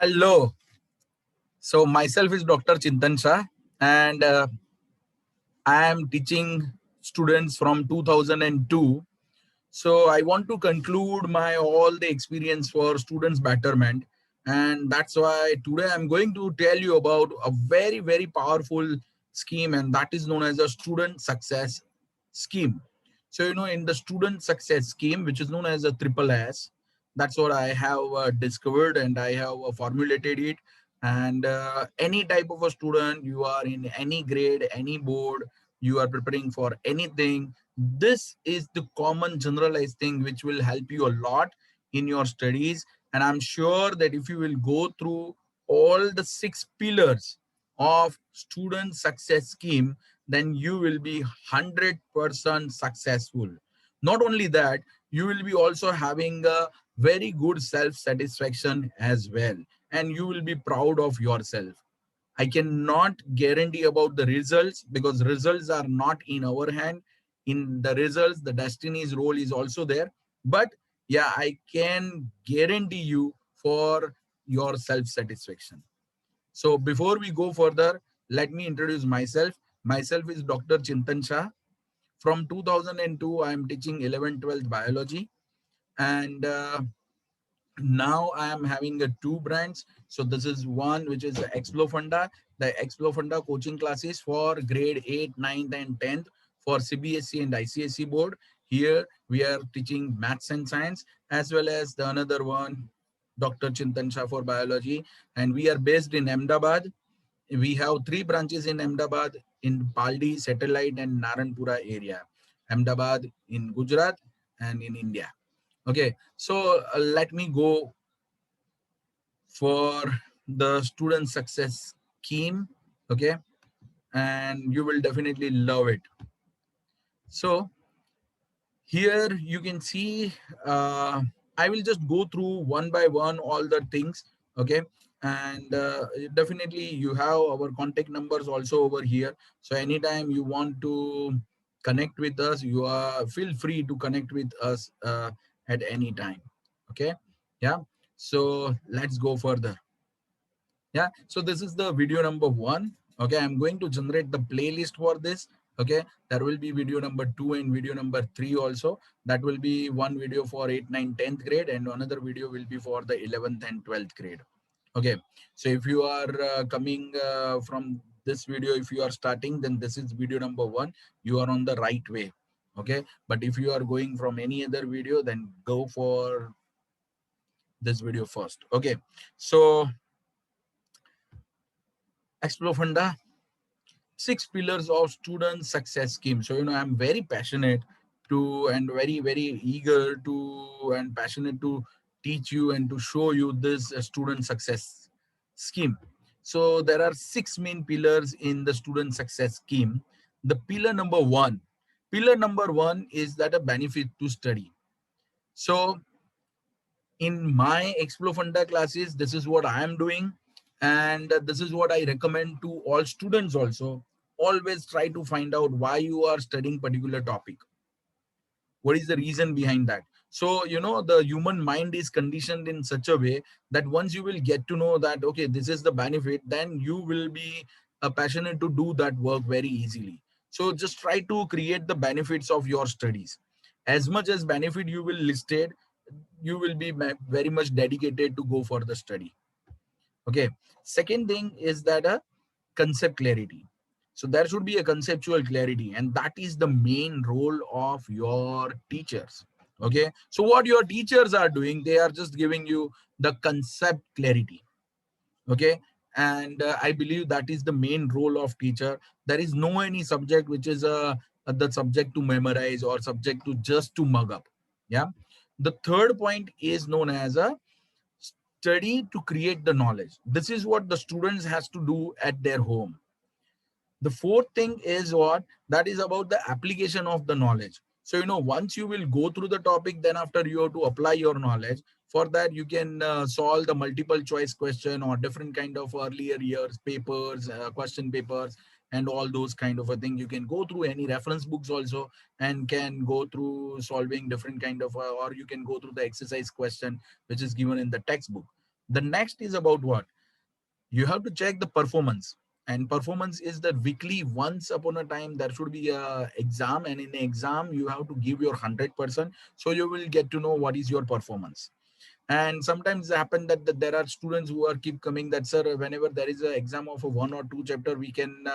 Hello. So myself is Dr. Chintan Shah, and I am teaching students from 2002. So I want to conclude my all the experience for students betterment, and that's why today I'm going to tell you about a very powerful scheme, and that is known as a student success scheme. So in the student success scheme, which is known as a triple S, that's what I have discovered, and I have formulated it. And any type of a student, you are in any grade, any board, you are preparing for anything, this is the common generalized thing which will help you a lot in your studies. And I'm sure that if you will go through all the 6 pillars of student success scheme, then you will be 100% successful. Not only that, you will be also having a very good self satisfaction as well, and you will be proud of yourself. I cannot guarantee about the results because results are not in our hand. In the results, the destiny's role is also there. But yeah, I can guarantee you for your self satisfaction. So before we go further, let me introduce myself. Myself is Dr. Chintan Shah. From 2002, I am teaching 11th, 12th biology. And now I am having a two brands. So this is one which is the Explore Funda coaching classes for grade 8, 9th, and 10th for CBSE and ICSE board. Here we are teaching maths and science, as well as the another one, Dr. Chintan Shah for biology. And we are based in Ahmedabad. We have three branches in Ahmedabad, in Paldi, Satellite, and Naranpura area. Ahmedabad in Gujarat and in India. Okay, so let me go for the student success scheme. Okay, and you will definitely love it. So here you can see, I will just go through one by one all the things. Okay, and definitely you have our contact numbers also over here. So anytime you want to connect with us, you are feel free to connect with us at any time. Okay, yeah. So let's go further. Yeah, so this is the video number 1. Okay, I'm going to generate the playlist for this. Okay, there will be video number 2 and video number 3 also. That will be one video for 8, 9, 10th grade, and another video will be for the 11th and 12th grade. Okay, so if you are coming from this video, if you are starting, then this is video number 1. You are on the right way. Okay, but if you are going from any other video, then go for this video first. Okay, so Explore Funda, 6 pillars of student success scheme. So I'm very passionate to, and very eager to, and passionate to teach you and to show you this student success scheme. So there are 6 main pillars in the student success scheme. The pillar number one is that a benefit to study. So in my Explore Funda classes, this is what I am doing, and this is what I recommend to all students also. Always try to find out why you are studying particular topic. What is the reason behind that? So the human mind is conditioned in such a way that once you will get to know that, okay, this is the benefit, then you will be passionate to do that work very easily. So just try to create the benefits of your studies. As much as benefit you will listed, you will be very much dedicated to go for the study. Okay, second thing is that a concept clarity. So there should be a conceptual clarity, and that is the main role of your teachers. Okay, so what your teachers are doing, they are just giving you the concept clarity. Okay, and I believe that is the main role of teacher. There is no any subject which is the subject to memorize or subject to just to mug up. Yeah, the third point is known as a study to create the knowledge. This is what the students has to do at their home. The fourth thing is what, that is about the application of the knowledge. So once you will go through the topic, then after you have to apply your knowledge. For that you can solve the multiple choice question or different kind of earlier years papers, question papers, and all those kind of a thing. You can go through any reference books also, and can go through solving different kind of or you can go through the exercise question which is given in the textbook. The next is about what? You have to check the performance, and performance is the weekly. Once upon a time there should be a exam, and in the exam you have to give your 100%, so you will get to know what is your performance. And sometimes it happen that, there are students who are keep coming that, sir, whenever there is an exam of a one or two chapter, we can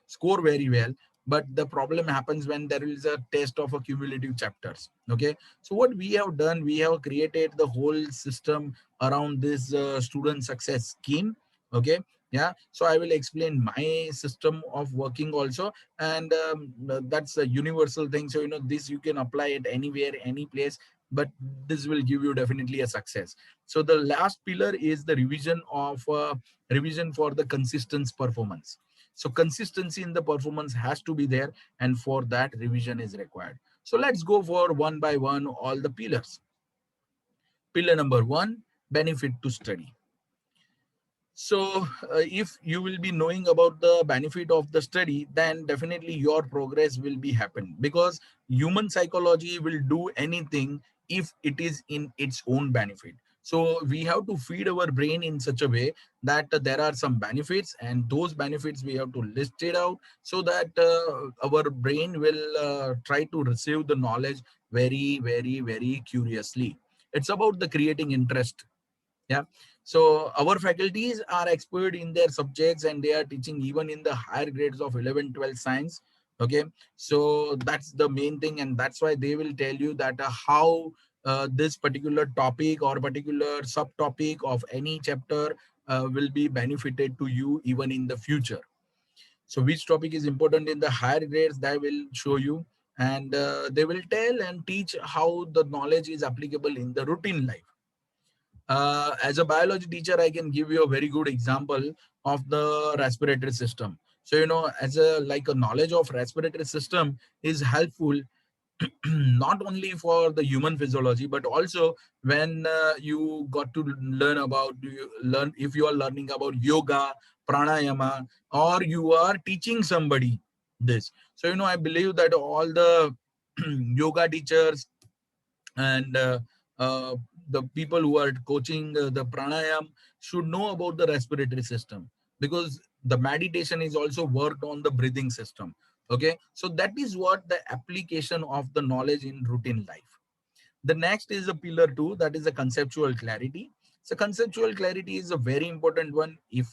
score very well, but the problem happens when there is a test of a cumulative chapters. Okay, so what we have done, we have created the whole system around this student success scheme. Okay, yeah, so I will explain my system of working also. And that's a universal thing, so this you can apply it anywhere, any place, but this will give you definitely a success. So the last pillar is the revision for the consistent performance. So consistency in the performance has to be there, and for that revision is required. So let's go for one by one all the pillars. Pillar number one, benefit to study. So, if you will be knowing about the benefit of the study, then definitely your progress will be happen, because human psychology will do anything if it is in its own benefit. So we have to feed our brain in such a way that there are some benefits, and those benefits we have to list it out, so that our brain will try to receive the knowledge very, very, very curiously. It's about the creating interest. Yeah, so our faculties are expert in their subjects, and they are teaching even in the higher grades of 11, 12 science. Okay, so that's the main thing, and that's why they will tell you that how this particular topic or particular subtopic of any chapter will be benefited to you even in the future. So which topic is important in the higher grades, they will show you, and they will tell and teach how the knowledge is applicable in the routine life. As a biology teacher, I can give you a very good example of the respiratory system. So, as a like a knowledge of respiratory system is helpful not only for the human physiology, but also when you got to learn about, you learn if you are learning about yoga, pranayama, or you are teaching somebody this. So, I believe that all the yoga teachers and the people who are coaching the pranayam should know about the respiratory system, because the meditation is also worked on the breathing system. Okay, so that is what the application of the knowledge in routine life. The next is a pillar two, that is a conceptual clarity. So conceptual clarity is a very important one. If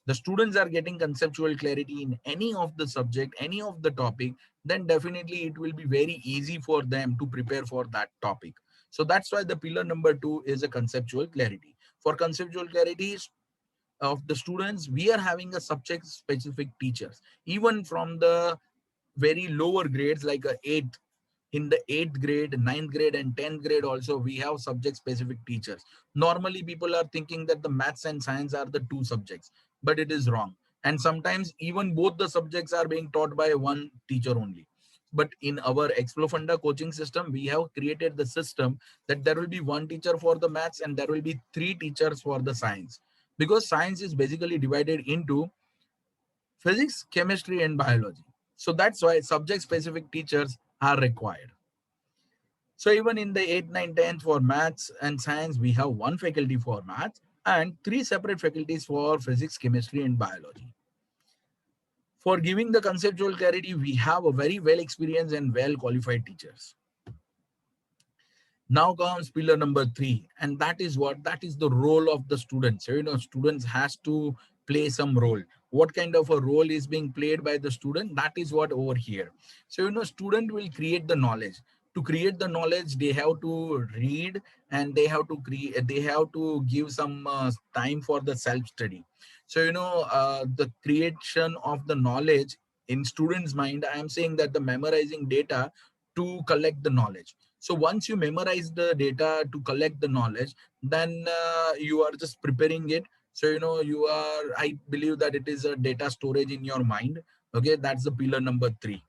the students are getting conceptual clarity in any of the subject, any of the topic, then definitely it will be very easy for them to prepare for that topic. So that's why the pillar number two is a conceptual clarity. For conceptual clarity of the students, we are having a subject specific teachers, even from the very lower grades like a 8th, in the 8th grade, ninth grade, and 10th grade also we have subject specific teachers. Normally people are thinking that the maths and science are the two subjects, but it is wrong. And sometimes even both the subjects are being taught by one teacher only. But in our Explofunda coaching system, we have created the system that there will be one teacher for the maths and there will be three teachers for the science, because science is basically divided into physics, chemistry, and biology. So that's why subject specific teachers are required. So even in the 8, 9, 10 for maths and science, we have one faculty for maths and three separate faculties for physics, chemistry, and biology. For giving the conceptual clarity, we have a very well experienced and well qualified teachers. Now comes pillar number three, and that is what? That is the role of the students. So, students has to play some role. What kind of a role is being played by the student? That is what over here. So, student will create the knowledge. To create the knowledge, they have to read, and they have to create. They have to give some time for the self study. So, the creation of the knowledge in students' mind. I am saying that the memorizing data to collect the knowledge. So once you memorize the data to collect the knowledge, then you are just preparing it. So, you are, I believe that it is a data storage in your mind. Okay, that's the pillar number three.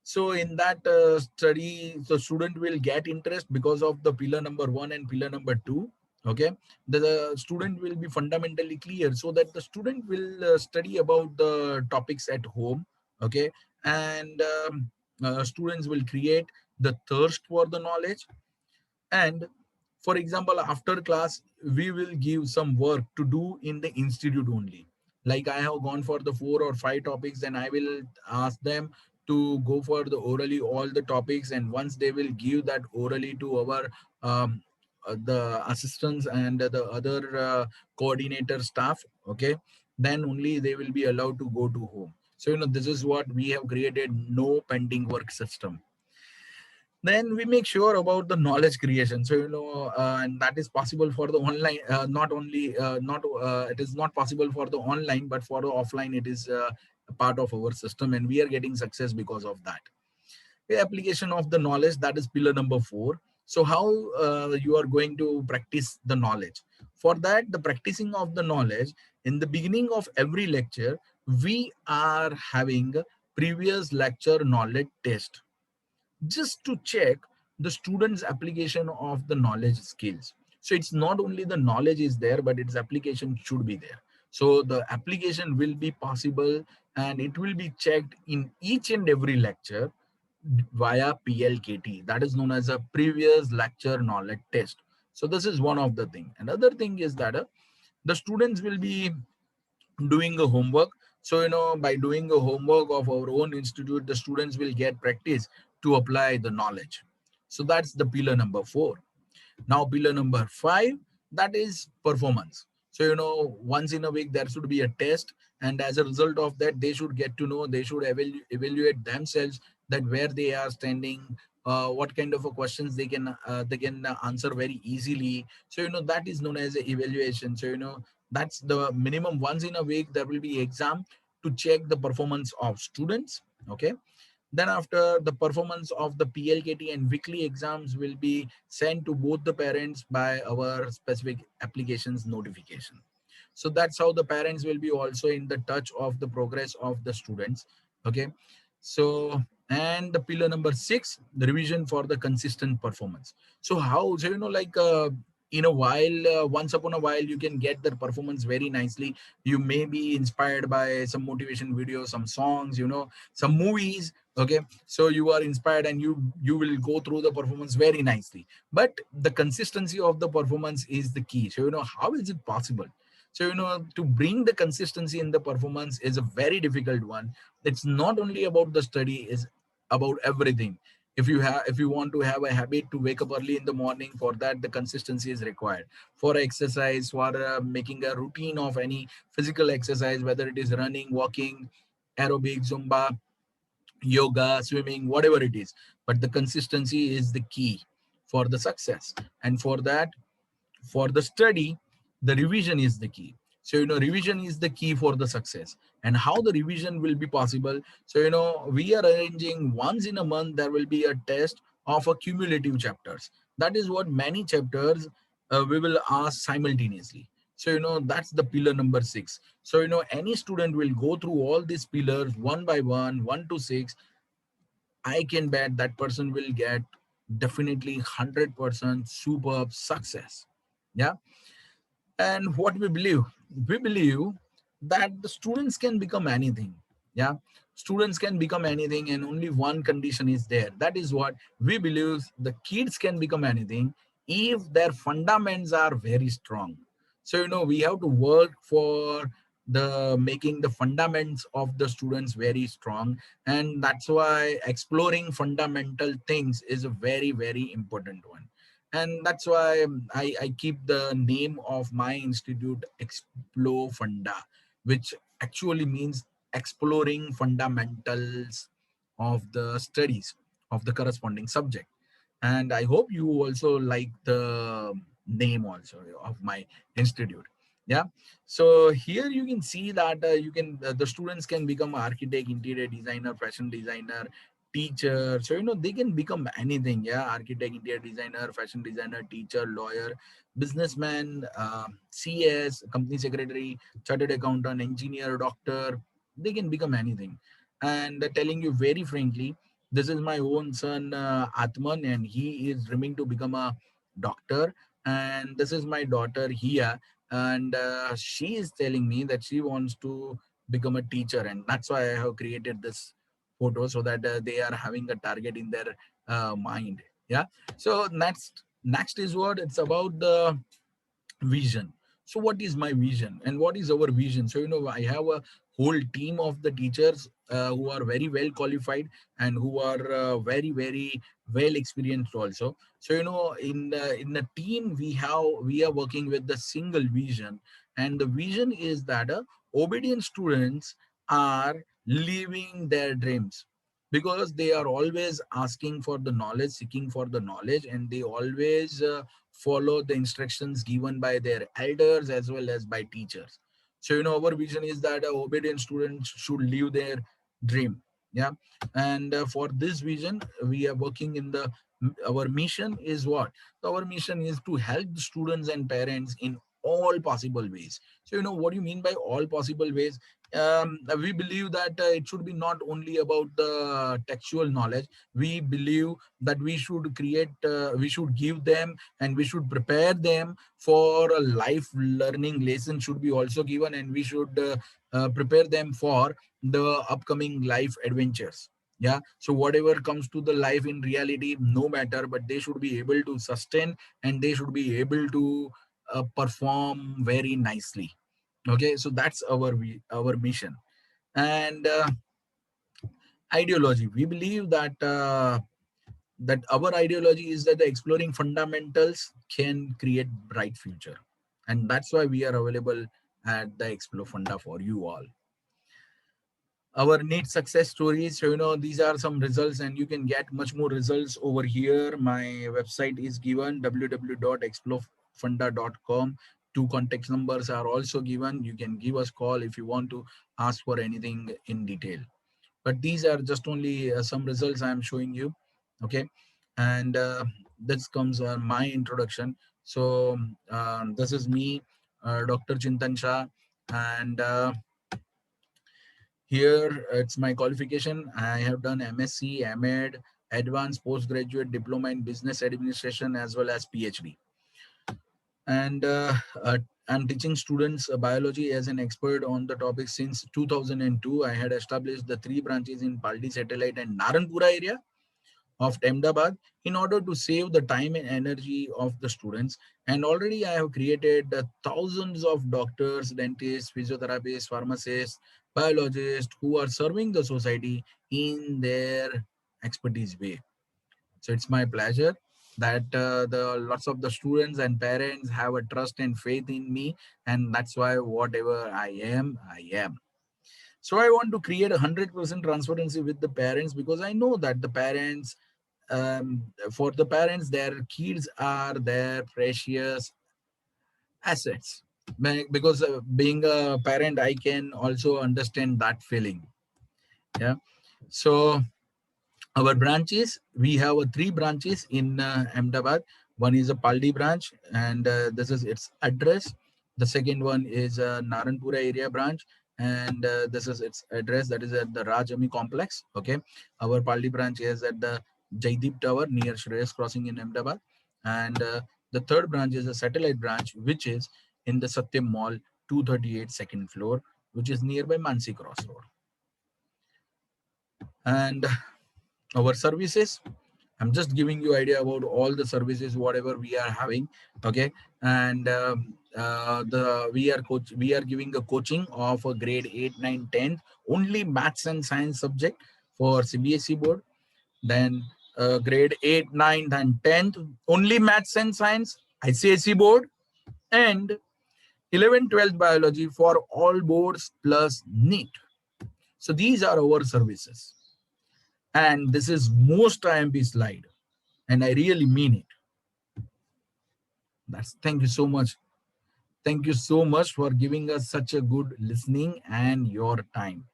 So in that study, the student will get interest because of the pillar number one and pillar number two. Okay, the student will be fundamentally clear, so that the student will study about the topics at home. Okay, and students will create the thirst for the knowledge, and For example, after class, we will give some work to do in the institute only. Like I have gone for the 4 or 5 topics, then I will ask them to go for the orally all the topics, and once they will give that orally to our um, the assistants and the other coordinator staff, okay, then only they will be allowed to go to home. So this is what we have created, no pending work system. Then we make sure about the knowledge creation. So and that is possible for the online, not only not it is not possible for the online, but for the offline it is a part of our system, and we are getting success because of that. The application of the knowledge, that is pillar number 4. So how you are going to practice the knowledge? For that, the practicing of the knowledge, in the beginning of every lecture, we are having a previous lecture knowledge test, just to check the students application of the knowledge skills. So it's not only the knowledge is there, but its application should be there. So the application will be possible, and it will be checked in each and every lecture via PLKT, that is known as a previous lecture knowledge test. So this is one of the thing. Another thing is that the students will be doing a homework. So by doing a homework of our own institute, the students will get practice to apply the knowledge. So that's the pillar number 4. Now, pillar number 5, that is performance. So, once in a week, there should be a test. And as a result of that, they should get to know, they should evaluate themselves, that where they are standing, what kind of a questions they can answer very easily. So, that is known as a evaluation. So, that's the minimum. Once in a week, there will be exam to check the performance of students. Okay. Then after, the performance of the PLKT and weekly exams will be sent to both the parents by our specific applications notification. So that's how the parents will be also in the touch of the progress of the students. Okay. So, and the pillar number 6, the revision for the consistent performance. So how, so like in a while, once upon a while, you can get the performance very nicely. You may be inspired by some motivation videos, some songs, some movies. Okay, so you are inspired, and you will go through the performance very nicely, but the consistency of the performance is the key. So how is it possible? So to bring the consistency in the performance is a very difficult one. It's not only about the study, is about everything. If you want to have a habit to wake up early in the morning, for that the consistency is required. For exercise, for making a routine of any physical exercise, whether it is running, walking, aerobic, zumba, yoga, swimming, whatever it is. But the consistency is the key for the success. And for that, for the study, the revision is the key. So revision is the key for the success. And how the revision will be possible? So we are arranging once in a month, there will be a test of a cumulative chapters. That is what many chapters we will ask simultaneously. So that's the pillar number 6. So any student will go through all these pillars one by one, 1 to 6. I can bet that person will get definitely 100% superb success. Yeah. And what we believe that the students can become anything. Yeah. Students can become anything, and only one condition is there. That is what we believe: the kids can become anything if their fundamentals are very strong. So we have to work for the making the fundamentals of the students very strong. And that's why exploring fundamental things is a very, very important one. And that's why I keep the name of my institute Explore Funda, which actually means exploring fundamentals of the studies of the corresponding subject. And I hope you also like the name also of my institute. Yeah. So here you can see that you can the students can become architect, interior designer, fashion designer, teacher. So they can become anything. Yeah, architect, interior designer, fashion designer, teacher, lawyer, businessman, CS, company secretary, chartered accountant, engineer, doctor. They can become anything. And telling you very frankly, this is my own son Atman, and he is dreaming to become a doctor. And this is my daughter Hia, and she is telling me that she wants to become a teacher, and that's why I have created this photo, so that they are having a target in their mind. Yeah. So next, Next is what it's about the vision. So what is my vision and what is our vision? So I have a whole team of the teachers who are very well qualified and who are very well experienced also. So in the team we are working with the single vision, and the vision is that obedient students are living their dreams, because they are always asking for the knowledge, seeking for the knowledge, and they always follow the instructions given by their elders as well as by teachers. So our vision is that obedient students should live their dream. Yeah. And for this vision we are working in the our mission is what? Our mission is to help the students and parents in all possible ways. So what do you mean by all possible ways? We believe that it should be not only about the textual knowledge. We believe that we should give them and we should prepare them for a life learning lesson should be also given, and we should prepare them for the upcoming life adventures. Yeah. So whatever comes to the life in reality, no matter, but they should be able to sustain and they should be able to perform very nicely. Okay, so that's our mission. And ideology, we believe that our ideology is that the exploring fundamentals can create bright future, and that's why we are available at the Explore Funda for you all. Our neat success stories, so these are some results, and you can get much more results over here. My website is given, www.explorefunda.com. Two contact numbers are also given. You can give us call if you want to ask for anything in detail, but these are just only some results I am showing you. Okay. And this comes my introduction. So this is me, Dr. Chintan Shah, and here it's my qualification. I have done MSc, MEd, advanced postgraduate diploma in business administration, as well as PhD. And I'm teaching students biology as an expert on the topic since 2002. I had established the three branches in Paldi Satellite and Naranpura area of Ahmedabad in order to save the time and energy of the students. And already I have created thousands of doctors, dentists, physiotherapists, pharmacists, biologists who are serving the society in their expertise way. So it's my pleasure that the lots of the students and parents have a trust and faith in me, and that's why whatever I am, I am. So I want to create 100% transparency with the parents, because I know that the parents, for the parents, their kids are their precious assets. Because being a parent, I can also understand that feeling. Yeah. So our branches, we have three branches in Ahmedabad. One is a Paldi branch, and this is its address. The second one is Naranpura area branch, and this is its address, that is at the Rajami complex. Okay. Our Paldi branch is at the Jaideep Tower near Shreyas Crossing in Ahmedabad, and the third branch is a satellite branch, which is in the Satyam Mall, 238 second floor, which is nearby Mansi Cross Road. And our services, I'm just giving you idea about all the services whatever we are having. Okay. And the we are giving a coaching of a grade 8, 9, 10 only maths and science subject for CBSE board. Then grade 8, 9, and 10th only maths and science ICSE board, and 11, 12th biology for all boards plus NEET. So these are our services, and this is most IMP slide, and I really mean it. That's Thank you so much. Thank you so much for giving us such a good listening and your time.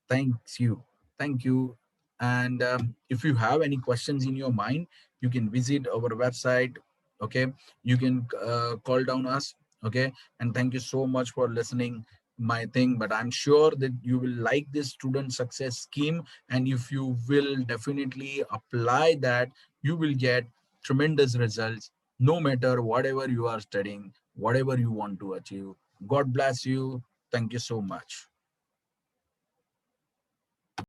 Thanks you. Thank you. And if you have any questions in your mind, you can visit our website. Okay. You can call down us. Okay. And thank you so much for listening my thing, but I'm sure that you will like this student success scheme, and if you will definitely apply that, you will get tremendous results, no matter whatever you are studying, whatever you want to achieve. God bless you. Thank you so much.